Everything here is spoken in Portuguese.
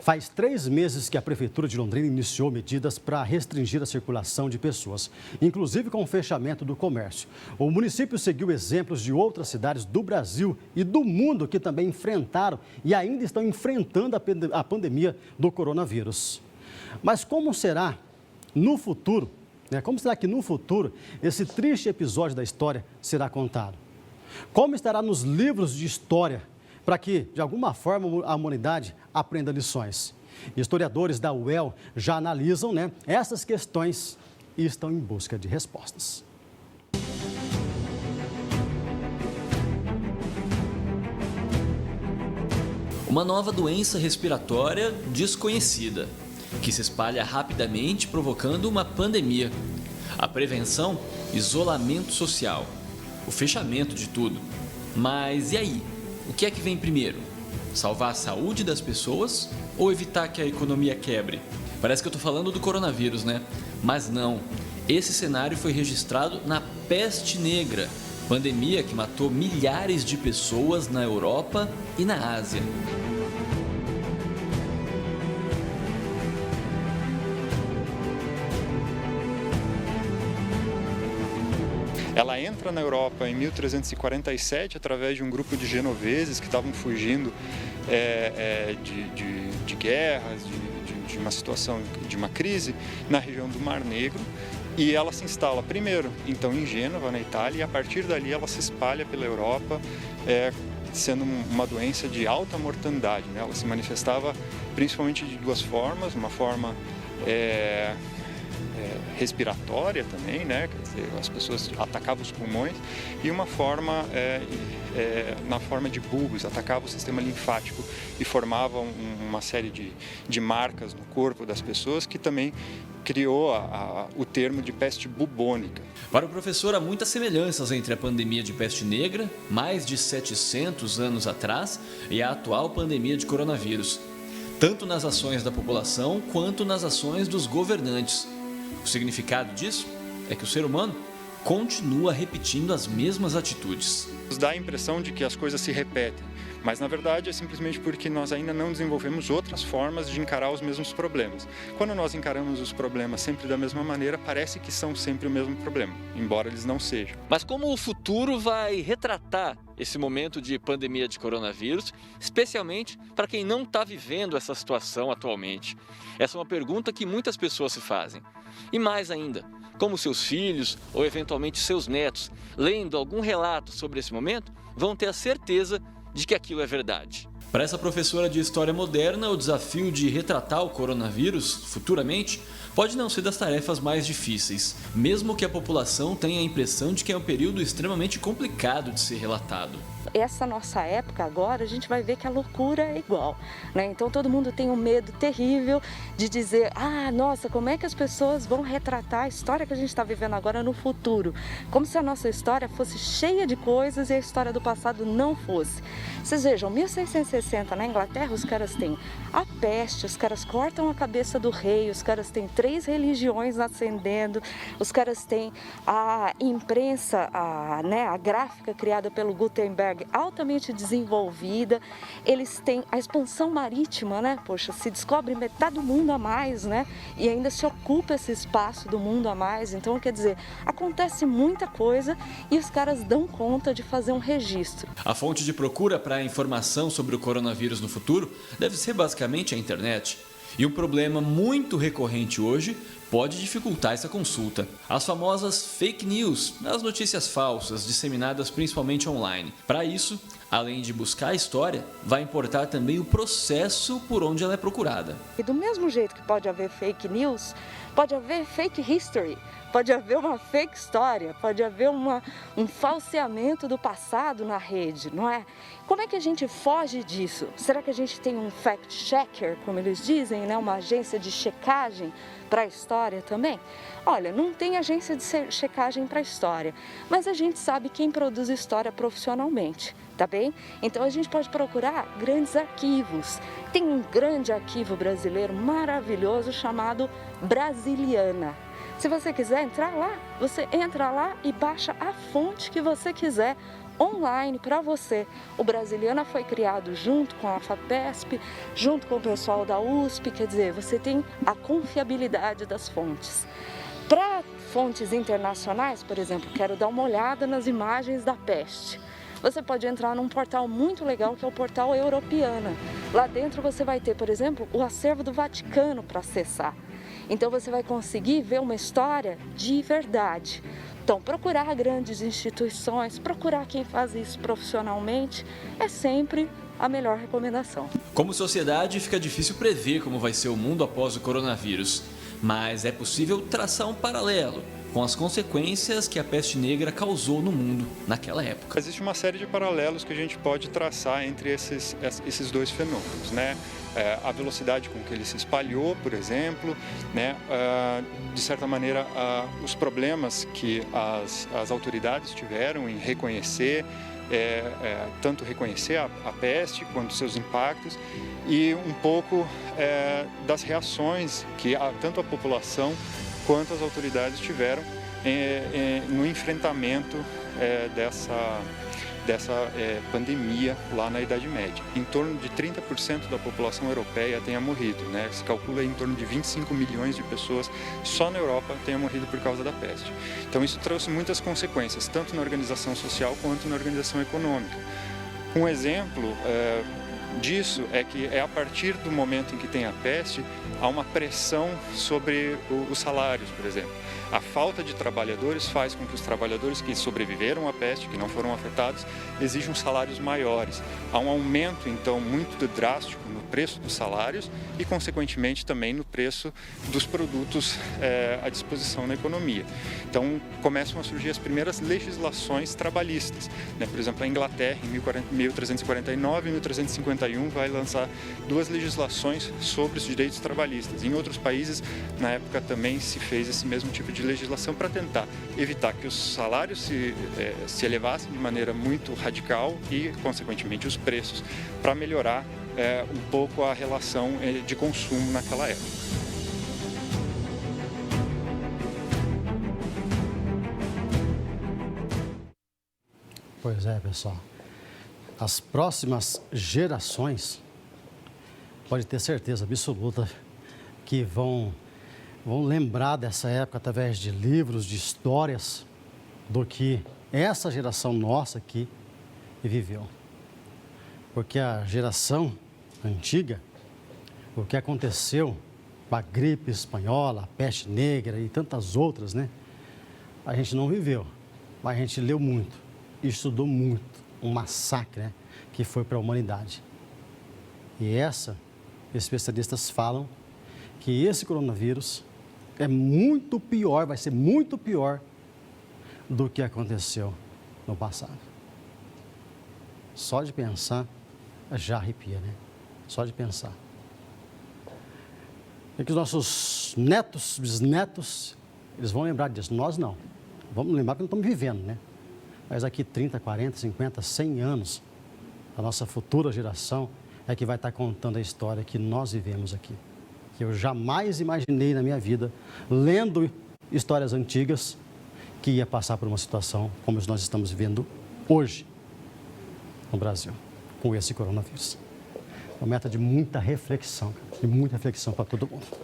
Faz 3 meses que a Prefeitura de Londrina iniciou medidas para restringir a circulação de pessoas, inclusive com o fechamento do comércio. O município seguiu exemplos de outras cidades do Brasil e do mundo que também enfrentaram e ainda estão enfrentando a pandemia do coronavírus. Mas como será no futuro, Como será que no futuro esse triste episódio da história será contado? Como estará nos livros de história para que, de alguma forma, a humanidade aprenda lições? Historiadores da UEL já analisam essas questões e estão em busca de respostas. Uma nova doença respiratória desconhecida, que se espalha rapidamente, provocando uma pandemia. A prevenção, isolamento social, o fechamento de tudo. Mas e aí? O que é que vem primeiro? Salvar a saúde das pessoas ou evitar que a economia quebre? Parece que eu estou falando do coronavírus, né? Mas não. Esse cenário foi registrado na peste negra, pandemia que matou milhares de pessoas na Europa e na Ásia. Ela entra na Europa em 1347 através de um grupo de genoveses que estavam fugindo de guerras, de uma situação, de uma crise na região do Mar Negro. E ela se instala primeiro, então, em Gênova, na Itália, e a partir dali ela se espalha pela Europa, sendo uma doença de alta mortandade. Ela se manifestava principalmente de duas formas, uma forma respiratória também, Quer dizer, as pessoas atacavam os pulmões, e uma forma na forma de bulbos, atacava o sistema linfático e formavam uma série de marcas no corpo das pessoas, que também criou o termo de peste bubônica. Para o professor, há muitas semelhanças entre a pandemia de peste negra, mais de 700 anos atrás, e a atual pandemia de coronavírus, tanto nas ações da população quanto nas ações dos governantes. O significado disso é que o ser humano continua repetindo as mesmas atitudes. Nos dá a impressão de que as coisas se repetem, mas na verdade é simplesmente porque nós ainda não desenvolvemos outras formas de encarar os mesmos problemas. Quando nós encaramos os problemas sempre da mesma maneira, parece que são sempre o mesmo problema, embora eles não sejam. Mas como o futuro vai retratar esse momento de pandemia de coronavírus, especialmente para quem não está vivendo essa situação atualmente? Essa é uma pergunta que muitas pessoas se fazem. E mais ainda, como seus filhos ou eventualmente seus netos, lendo algum relato sobre esse momento, vão ter a certeza de que aquilo é verdade. Para essa professora de História Moderna, o desafio de retratar o coronavírus futuramente pode não ser das tarefas mais difíceis, mesmo que a população tenha a impressão de que é um período extremamente complicado de ser relatado. Essa nossa época agora, a gente vai ver que a loucura é igual, Então todo mundo tem um medo terrível de dizer, nossa, como é que as pessoas vão retratar a história que a gente está vivendo agora no futuro? Como se a nossa história fosse cheia de coisas e a história do passado não fosse. Vocês vejam, 1660 na Inglaterra, os caras têm a peste, os caras cortam a cabeça do rei, os caras têm 3 religiões ascendendo, os caras têm a imprensa, a gráfica criada pelo Gutenberg altamente desenvolvida, eles têm a expansão marítima, Poxa, se descobre metade do mundo a mais, E ainda se ocupa esse espaço do mundo a mais, então quer dizer, acontece muita coisa e os caras dão conta de fazer um registro. A fonte de procura para a informação sobre o coronavírus no futuro deve ser basicamente a internet. E um problema muito recorrente hoje pode dificultar essa consulta. As famosas fake news, as notícias falsas disseminadas principalmente online. Para isso, além de buscar a história, vai importar também o processo por onde ela é procurada. E do mesmo jeito que pode haver fake news, pode haver fake history, pode haver uma fake história, pode haver um falseamento do passado na rede, não é? Como é que a gente foge disso? Será que a gente tem um fact-checker, como eles dizem, uma agência de checagem para a história também? Olha, não tem agência de checagem para a história, mas a gente sabe quem produz história profissionalmente, tá bem? Então a gente pode procurar grandes arquivos. Tem um grande arquivo brasileiro maravilhoso chamado Brasiliana. Se você quiser entrar lá, você entra lá e baixa a fonte que você quiser, online para você. O Brasiliana foi criado junto com a FAPESP, junto com o pessoal da USP, quer dizer, você tem a confiabilidade das fontes. Para fontes internacionais, por exemplo, quero dar uma olhada nas imagens da peste. Você pode entrar num portal muito legal que é o portal Europeana. Lá dentro você vai ter, por exemplo, o acervo do Vaticano para acessar. Então você vai conseguir ver uma história de verdade. Então, procurar grandes instituições, procurar quem faz isso profissionalmente é sempre a melhor recomendação. Como sociedade, fica difícil prever como vai ser o mundo após o coronavírus, mas é possível traçar um paralelo com as consequências que a peste negra causou no mundo naquela época. Existe uma série de paralelos que a gente pode traçar entre esses dois fenômenos, né? A velocidade com que ele se espalhou, por exemplo, né? De certa maneira, os problemas que as autoridades tiveram em reconhecer, tanto reconhecer a peste quanto seus impactos e um pouco das reações que tanto a população quanto as autoridades tiveram no enfrentamento dessa pandemia lá na Idade Média. Em torno de 30% da população europeia tenha morrido, né? Se calcula em torno de 25 milhões de pessoas só na Europa tenha morrido por causa da peste. Então isso trouxe muitas consequências, tanto na organização social quanto na organização econômica. Um exemplo disso é que a partir do momento em que tem a peste, há uma pressão sobre os salários, por exemplo. A falta de trabalhadores faz com que os trabalhadores que sobreviveram à peste, que não foram afetados, exijam salários maiores. Há um aumento, então, muito drástico no preço dos salários e, consequentemente, também no preço dos produtos à disposição na economia. Então, começam a surgir as primeiras legislações trabalhistas, né? Por exemplo, a Inglaterra, em 1349 e 1351, vai lançar duas legislações sobre os direitos trabalhistas. Em outros países, na época, também se fez esse mesmo tipo de legislação para tentar evitar que os salários se elevassem de maneira muito radical e, consequentemente, os preços, para melhorar um pouco a relação de consumo naquela época. Pois é, pessoal. As próximas gerações, pode ter certeza absoluta, que vão lembrar dessa época através de livros, de histórias, do que essa geração nossa aqui viveu. Porque a geração antiga, o que aconteceu com a gripe espanhola, a peste negra e tantas outras, né? A gente não viveu, mas a gente leu muito, estudou muito, um massacre, né, que foi para a humanidade. E especialistas falam que esse coronavírus é muito pior, vai ser muito pior do que aconteceu no passado. Só de pensar, já arrepia, né? Só de pensar. É que os nossos netos, bisnetos, eles vão lembrar disso. Nós não. Vamos lembrar que não estamos vivendo, né? Mas aqui 30, 40, 50, 100 anos, a nossa futura geração é que vai estar contando a história que nós vivemos aqui. Que eu jamais imaginei na minha vida, lendo histórias antigas, que ia passar por uma situação como nós estamos vivendo hoje no Brasil, com esse coronavírus. Uma meta de muita reflexão para todo mundo.